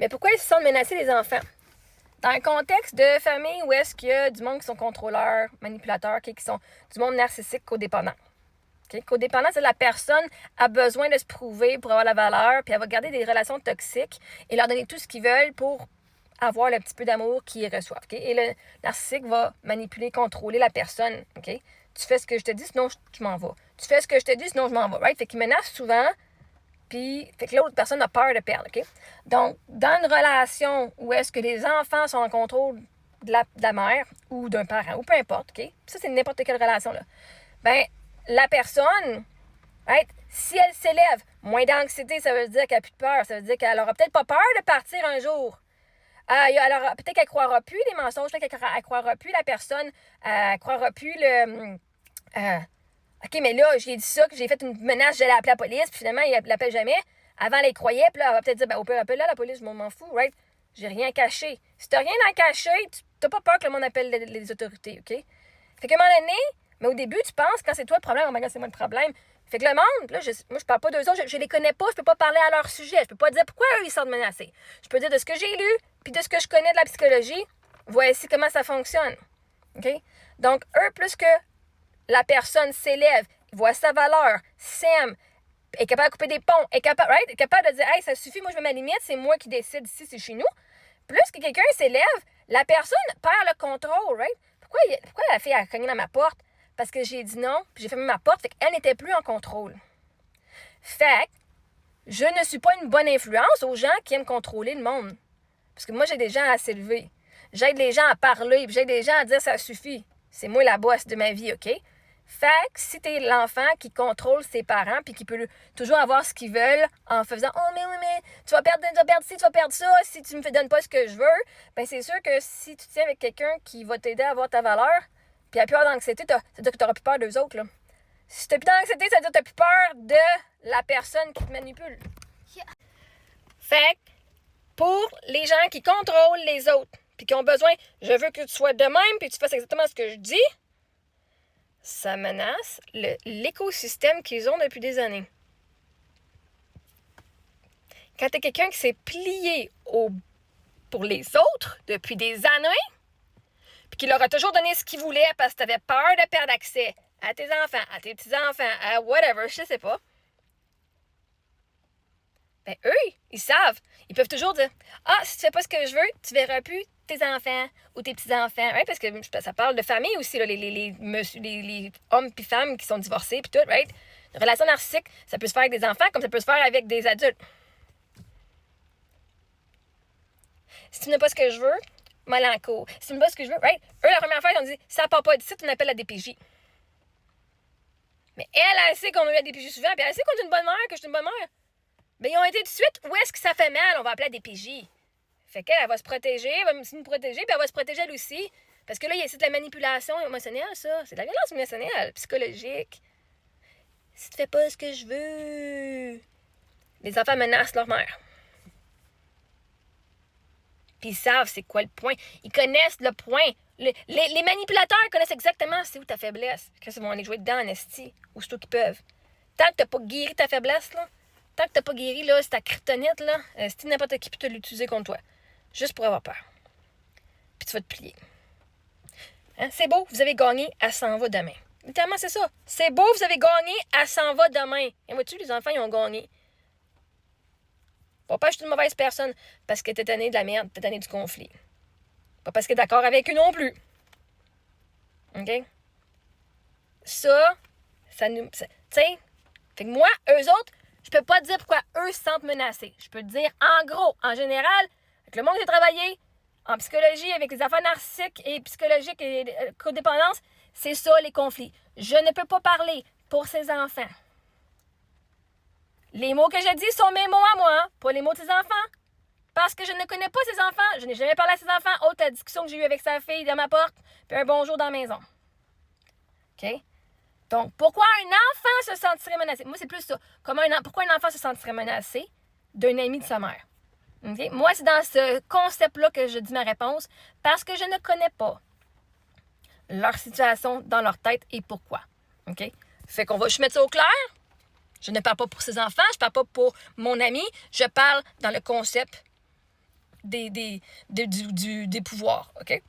Mais pourquoi ils se sentent menacés, les enfants? Dans un contexte de famille où est-ce qu'il y a du monde qui sont contrôleurs, manipulateurs, qui sont du monde narcissique, codépendant. Codépendant, c'est la personne a besoin de se prouver pour avoir la valeur, puis elle va garder des relations toxiques et leur donner tout ce qu'ils veulent pour avoir le petit peu d'amour qu'ils reçoivent. Et le narcissique va manipuler, contrôler la personne. Tu fais ce que je te dis, sinon je m'en vais. Tu fais ce que je te dis, sinon je m'en vais. Right? Fait qu'il menace souvent, puis fait que l'autre personne a peur de perdre. Donc, dans une relation où est-ce que les enfants sont en contrôle de la mère ou d'un parent, ou peu importe, ça c'est n'importe quelle relation, là. Ben, la personne, right, si elle s'élève, moins d'anxiété, ça veut dire qu'elle n'a plus de peur. Ça veut dire qu'elle n'aura peut-être pas peur de partir un jour. Alors, peut-être qu'elle ne croira plus les mensonges, peut-être qu'elle ne croira plus la personne, elle ne croira plus le... OK, mais là, j'ai dit ça, que j'ai fait une menace, j'allais appeler la police, puis finalement, il ne l'appelle jamais. Avant, elle y croyait, puis là, elle va peut-être dire, ben, au pire, appelle là, la police, je m'en fous, right? J'ai rien caché. Si tu n'as rien à cacher, tu n'as pas peur que le monde appelle les autorités, OK? Fait qu'à un moment donné, mais au début, tu penses, quand c'est toi le problème, oh my God, c'est moi le problème. Fait que le monde, là, moi, je parle pas d'eux autres, je les connais pas, je peux pas parler à leur sujet, je peux pas dire pourquoi eux, ils sont menacés. Je peux dire de ce que j'ai lu, puis de ce que je connais de la psychologie, voici comment ça fonctionne. OK? Donc, eux, plus que la personne s'élève, voit sa valeur, s'aime, est capable de couper des ponts, est capable de dire, hey, ça suffit, moi, je mets ma limite, c'est moi qui décide ici, c'est chez nous. Plus que quelqu'un s'élève, la personne perd le contrôle, right? Pourquoi la fille a cogné dans ma porte? Parce que j'ai dit non, puis j'ai fermé ma porte, fait qu'elle n'était plus en contrôle. Fait que je ne suis pas une bonne influence aux gens qui aiment contrôler le monde. Parce que moi, j'ai des gens à s'élever. J'aide les gens à parler, puis j'aide les gens à dire ça suffit. C'est moi la boss de ma vie, OK? Fait que si t'es l'enfant qui contrôle ses parents puis qui peut toujours avoir ce qu'ils veulent en faisant « Oh, mais oui, mais tu vas perdre ci, tu vas perdre ça, si tu me donnes pas ce que je veux », ben c'est sûr que si tu tiens avec quelqu'un qui va t'aider à avoir ta valeur, puis à plus avoir d'anxiété, ça veut dire que t'auras plus peur d'eux autres, là. Si t'as plus d'anxiété, ça veut dire que t'as plus peur de la personne qui te manipule. Yeah. Fait que pour les gens qui contrôlent les autres puis qui ont besoin « Je veux que tu sois de même puis tu fasses exactement ce que je dis », ça menace l'écosystème qu'ils ont depuis des années. Quand tu es quelqu'un qui s'est plié pour les autres depuis des années, puis qui leur a toujours donné ce qu'ils voulaient parce que tu avais peur de perdre accès à tes enfants, à tes petits-enfants, à whatever, je sais pas, ben eux, ils savent. Ils peuvent toujours dire « Ah, si tu fais pas ce que je veux, tu verras plus tes enfants ou tes petits-enfants. » Right? Parce que ça parle de famille aussi, là, les hommes puis femmes qui sont divorcés puis tout, right? Une relation narcissique, ça peut se faire avec des enfants comme ça peut se faire avec des adultes. Si tu n'as pas ce que je veux, mal en cours. Si tu n'as pas ce que je veux, right? Eux, la première fois, ils ont dit « Ça part pas d'ici, on appelle la DPJ. » Mais elle sait qu'on a eu la DPJ souvent, puis elle sait qu'on est une bonne mère, que je suis une bonne mère. Ben, ils ont été tout de suite, où est-ce que ça fait mal? On va appeler la DPJ. Fait qu'elle va se protéger, elle va nous protéger, puis elle va se protéger elle aussi. Parce que là, c'est de la manipulation émotionnelle, ça. C'est de la violence émotionnelle, psychologique. Si tu fais pas ce que je veux... Les enfants menacent leur mère. Puis ils savent c'est quoi le point. Ils connaissent le point. Les manipulateurs connaissent exactement c'est où ta faiblesse. Quand ils vont aller jouer dedans en esti, aussitôt qu'ils peuvent. Tant que t'as pas guéri ta faiblesse, là, tant que t'as pas guéri, là, c'est ta kryptonite, là, c'est n'importe qui peut te l'utiliser contre toi. Juste pour avoir peur. Puis tu vas te plier. Hein? C'est beau, vous avez gagné, elle s'en va demain. Littéralement, c'est ça. C'est beau, vous avez gagné, elle s'en va demain. Et vois-tu, les enfants, ils ont gagné. Pas parce que je suis une mauvaise personne, parce que t'es tanné de la merde, t'es tanné du conflit. Pas parce que t'es d'accord avec eux non plus. OK? Ça nous... Tu sais, fait que moi, eux autres, je peux pas te dire pourquoi eux se sentent menacés. Je peux te dire, en gros, en général, avec le monde que j'ai travaillé, en psychologie, avec les affaires narcissiques et psychologiques et codépendance, c'est ça les conflits. Je ne peux pas parler pour ces enfants. Les mots que je dis sont mes mots à moi, pas les mots de ses enfants. Parce que je ne connais pas ses enfants. Je n'ai jamais parlé à ses enfants, autre la discussion que j'ai eue avec sa fille dans ma porte, puis un bonjour dans la maison. OK? Donc, pourquoi un enfant se sentirait menacé? Moi, c'est plus ça. Pourquoi un enfant se sentirait menacé d'un ami de sa mère? Okay? Moi, c'est dans ce concept-là que je dis ma réponse, parce que je ne connais pas leur situation dans leur tête et pourquoi. OK? Fait qu'on va juste mettre ça au clair. Je ne parle pas pour ses enfants, je ne parle pas pour mon ami, je parle dans le concept des pouvoirs, OK?